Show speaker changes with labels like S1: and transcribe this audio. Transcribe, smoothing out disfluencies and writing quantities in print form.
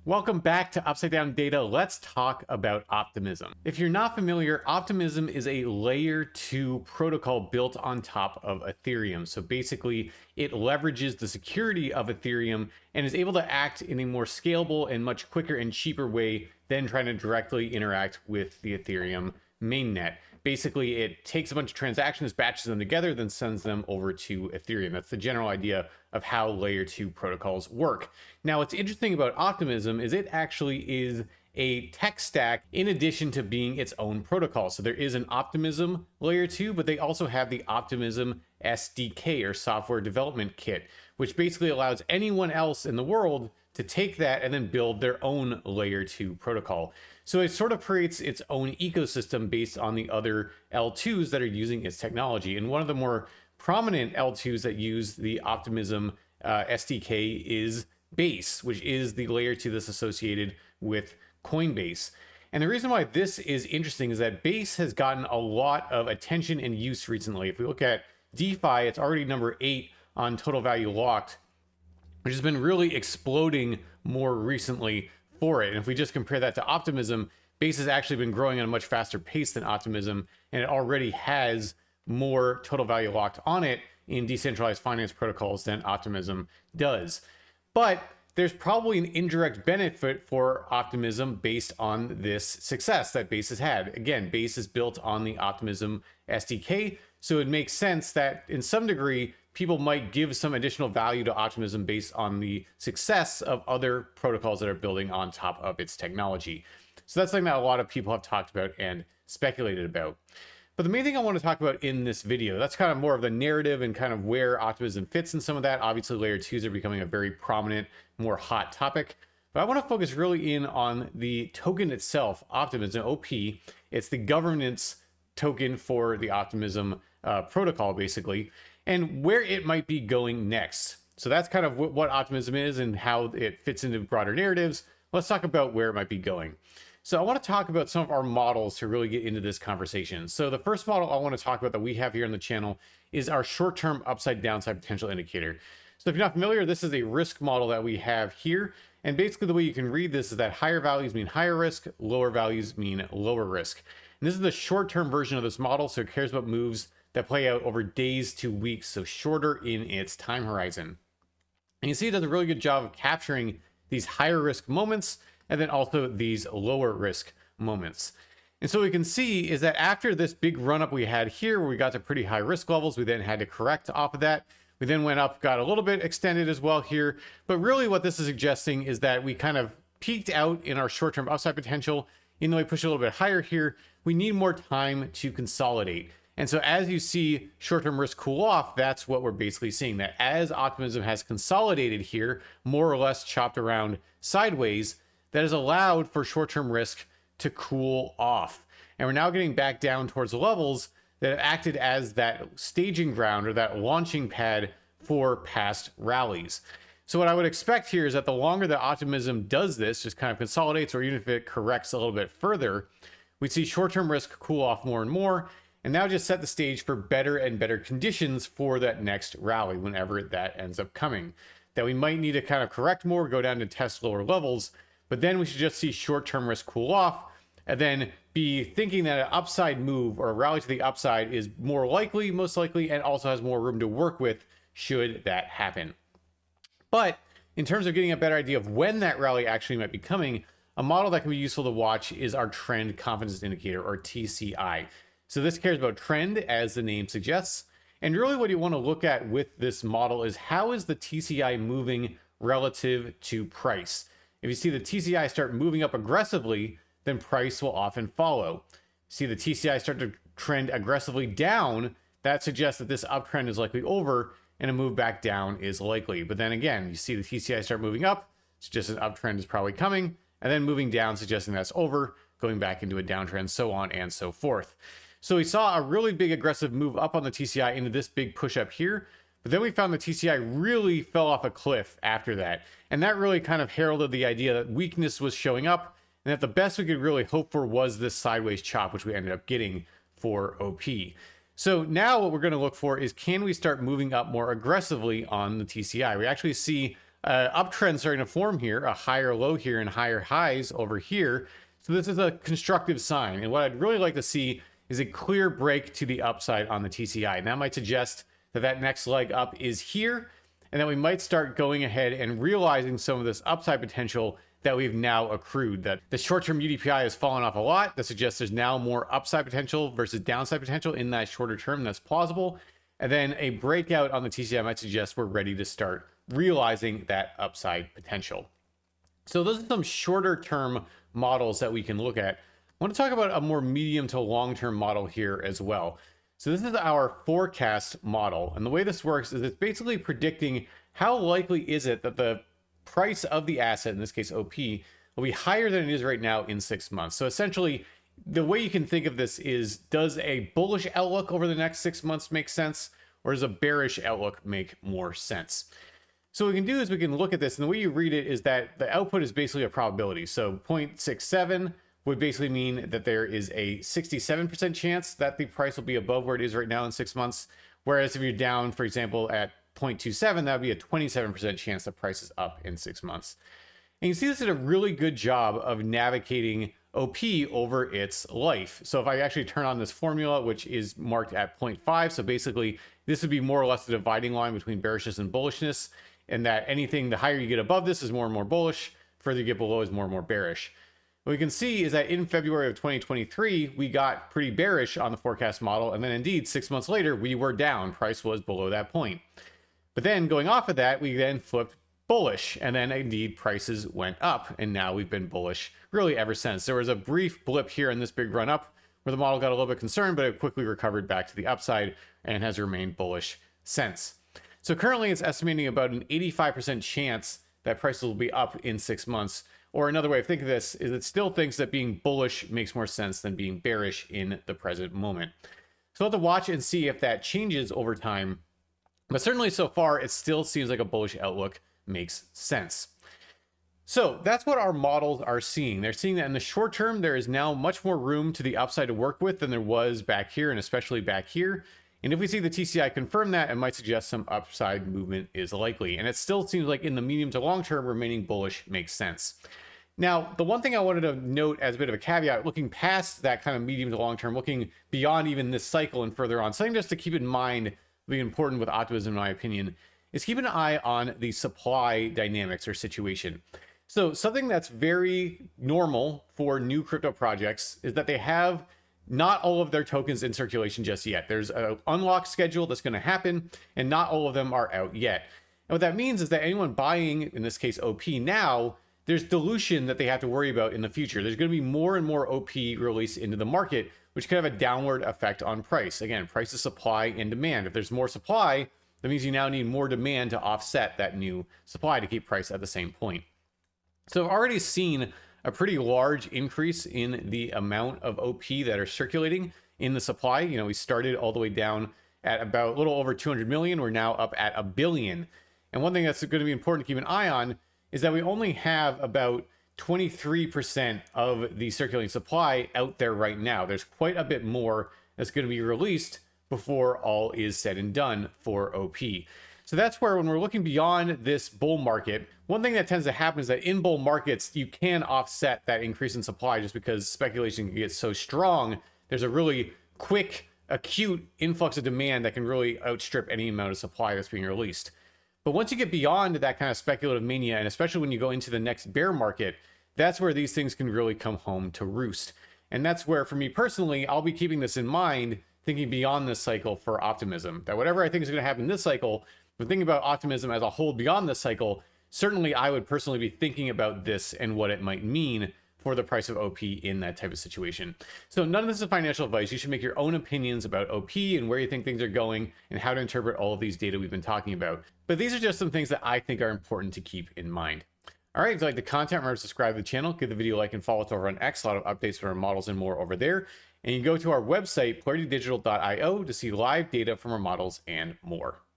S1: Welcome back to Upside Down Data. Let's talk about Optimism. If you're not familiar, Optimism is a layer 2 protocol built on top of Ethereum. So basically, it leverages the security of Ethereum and is able to act in a more scalable and much quicker and cheaper way than trying to directly interact with the Ethereum mainnet. Basically, it takes a bunch of transactions, batches them together, then sends them over to Ethereum. That's the general idea of how layer 2 protocols work. Now, what's interesting about Optimism is it actually is a tech stack in addition to being its own protocol. So there is an Optimism layer 2, but they also have the Optimism SDK or software development kit, which basically allows anyone else in the world to take that and then build their own layer 2 protocol. So it sort of creates its own ecosystem based on the other L2s that are using its technology. And one of the more prominent L2s that use the Optimism SDK is Base, which is the layer 2 that's associated with Coinbase. And the reason why this is interesting is that Base has gotten a lot of attention and use recently. If we look at DeFi, it's already number 8 on total value locked, which has been really exploding more recently for it. And if we just compare that to Optimism, Base has actually been growing at a much faster pace than Optimism, and it already has more total value locked on it in decentralized finance protocols than Optimism does. But there's probably an indirect benefit for Optimism based on this success that Base has had. Again, Base is built on the Optimism SDK, so it makes sense that in some degree, people might give some additional value to Optimism based on the success of other protocols that are building on top of its technology. So that's something that a lot of people have talked about and speculated about. But the main thing I want to talk about in this video, that's kind of more of the narrative and kind of where Optimism fits in some of that. Obviously, layer 2s are becoming a very prominent, more hot topic. But I want to focus really in on the token itself, Optimism, OP. It's the governance token for the Optimism protocol, basically, and where it might be going next. So that's kind of what Optimism is and how it fits into broader narratives. Let's talk about where it might be going. So I want to talk about some of our models to really get into this conversation. So the first model I want to talk about that we have here on the channel is our short-term upside downside potential indicator. So if you're not familiar, this is a risk model that we have here. And basically the way you can read this is that higher values mean higher risk, lower values mean lower risk. And this is the short-term version of this model, so it cares about moves that play out over days to weeks, so shorter in its time horizon. And you see it does a really good job of capturing these higher risk moments and then also these lower risk moments. And so what we can see is that after this big run up we had here, where we got to pretty high risk levels, we then had to correct off of that. We then went up, got a little bit extended as well here. But really what this is suggesting is that we kind of peaked out in our short-term upside potential. Even though we push a little bit higher here, we need more time to consolidate. And so as you see short-term risk cool off, that's what we're basically seeing, that as Optimism has consolidated here, more or less chopped around sideways, that has allowed for short-term risk to cool off. And we're now getting back down towards the levels that have acted as that staging ground or that launching pad for past rallies. So what I would expect here is that the longer that Optimism does this, just kind of consolidates, or even if it corrects a little bit further, we see short-term risk cool off more and more, and now just set the stage for better and better conditions for that next rally, whenever that ends up coming. That we might need to kind of correct more, go down to test lower levels, but then we should just see short-term risk cool off, and then be thinking that an upside move or a rally to the upside is more likely, most likely, and also has more room to work with should that happen. But in terms of getting a better idea of when that rally actually might be coming, a model that can be useful to watch is our Trend Confidence Indicator, or TCI. So this cares about trend, as the name suggests. And really what you want to look at with this model is how is the TCI moving relative to price? If you see the TCI start moving up aggressively, then price will often follow. See the TCI start to trend aggressively down, that suggests that this uptrend is likely over and a move back down is likely. But then again, you see the TCI start moving up, suggests an uptrend is probably coming, and then moving down, suggesting that's over, going back into a downtrend, so on and so forth. So we saw a really big aggressive move up on the TCI into this big push up here, but then we found the TCI really fell off a cliff after that. And that really kind of heralded the idea that weakness was showing up and that the best we could really hope for was this sideways chop, which we ended up getting for OP. So now what we're going to look for is, can we start moving up more aggressively on the TCI? We actually see uptrend starting to form here, a higher low here and higher highs over here. So this is a constructive sign. And what I'd really like to see is a clear break to the upside on the TCI. And that might suggest that that next leg up is here, and that we might start going ahead and realizing some of this upside potential that we've now accrued. That the short-term UDPI has fallen off a lot. That suggests there's now more upside potential versus downside potential in that shorter term. That's plausible. And then a breakout on the TCI might suggest we're ready to start realizing that upside potential. So those are some shorter term models that we can look at. I want to talk about a more medium to long-term model here as well. So this is our forecast model. And the way this works is it's basically predicting how likely is it that the price of the asset, in this case OP, will be higher than it is right now in 6 months. So essentially, the way you can think of this is, does a bullish outlook over the next 6 months make sense, or does a bearish outlook make more sense? So what we can do is we can look at this, and the way you read it is that the output is basically a probability. So 0.67 would basically mean that there is a 67% chance that the price will be above where it is right now in 6 months. Whereas if you're down, for example, at 0.27, that would be a 27% chance the price is up in 6 months. And you see this did a really good job of navigating OP over its life. So if I actually turn on this formula, which is marked at 0.5, so basically this would be more or less the dividing line between bearishness and bullishness, and that anything, the higher you get above this is more and more bullish, further you get below is more and more bearish. What we can see is that in February of 2023, we got pretty bearish on the forecast model, and then indeed 6 months later, we were down. Price was below that point. But then going off of that, we then flipped bullish, and then indeed prices went up, and now we've been bullish really ever since. There was a brief blip here in this big run up where the model got a little bit concerned, but it quickly recovered back to the upside and has remained bullish since. So currently it's estimating about an 85% chance that prices will be up in 6 months. Or another way of thinking of this is it still thinks that being bullish makes more sense than being bearish in the present moment. So we'll have to watch and see if that changes over time. But certainly so far, it still seems like a bullish outlook makes sense. So that's what our models are seeing. They're seeing that in the short term, there is now much more room to the upside to work with than there was back here, and especially back here. And if we see the TCI confirm that, it might suggest some upside movement is likely. And it still seems like in the medium to long term, remaining bullish makes sense. Now, the one thing I wanted to note as a bit of a caveat, looking past that kind of medium to long term, looking beyond even this cycle and further on, something just to keep in mind, be important with optimism, in my opinion, is keep an eye on the supply dynamics or situation. So something that's very normal for new crypto projects is that they have not all of their tokens in circulation just yet. There's an unlock schedule that's going to happen, and not all of them are out yet. And what that means is that anyone buying, in this case OP now, there's dilution that they have to worry about in the future. There's going to be more and more OP released into the market, which could have a downward effect on price. Again, price is supply and demand. If there's more supply, that means you now need more demand to offset that new supply to keep price at the same point. So I've already seen a pretty large increase in the amount of OP that are circulating in the supply. You know, we started all the way down at about a little over 200 million. We're now up at 1 billion. And one thing that's going to be important to keep an eye on is that we only have about 23% of the circulating supply out there right now. There's quite a bit more that's going to be released before all is said and done for OP. So that's where, when we're looking beyond this bull market, one thing that tends to happen is that in bull markets, you can offset that increase in supply just because speculation can get so strong. There's a really quick, acute influx of demand that can really outstrip any amount of supply that's being released. But once you get beyond that kind of speculative mania, and especially when you go into the next bear market, that's where these things can really come home to roost. And that's where, for me personally, I'll be keeping this in mind, thinking beyond this cycle for optimism. That whatever I think is going to happen this cycle, but thinking about optimism as a whole beyond this cycle, certainly I would personally be thinking about this and what it might mean for the price of OP in that type of situation. So none of this is financial advice. You should make your own opinions about OP and where you think things are going and how to interpret all of these data we've been talking about. But these are just some things that I think are important to keep in mind. All right, if you like the content, remember to subscribe to the channel, give the video a like, and follow us over on X. A lot of updates for our models and more over there. And you can go to our website, polaritydigital.io, to see live data from our models and more.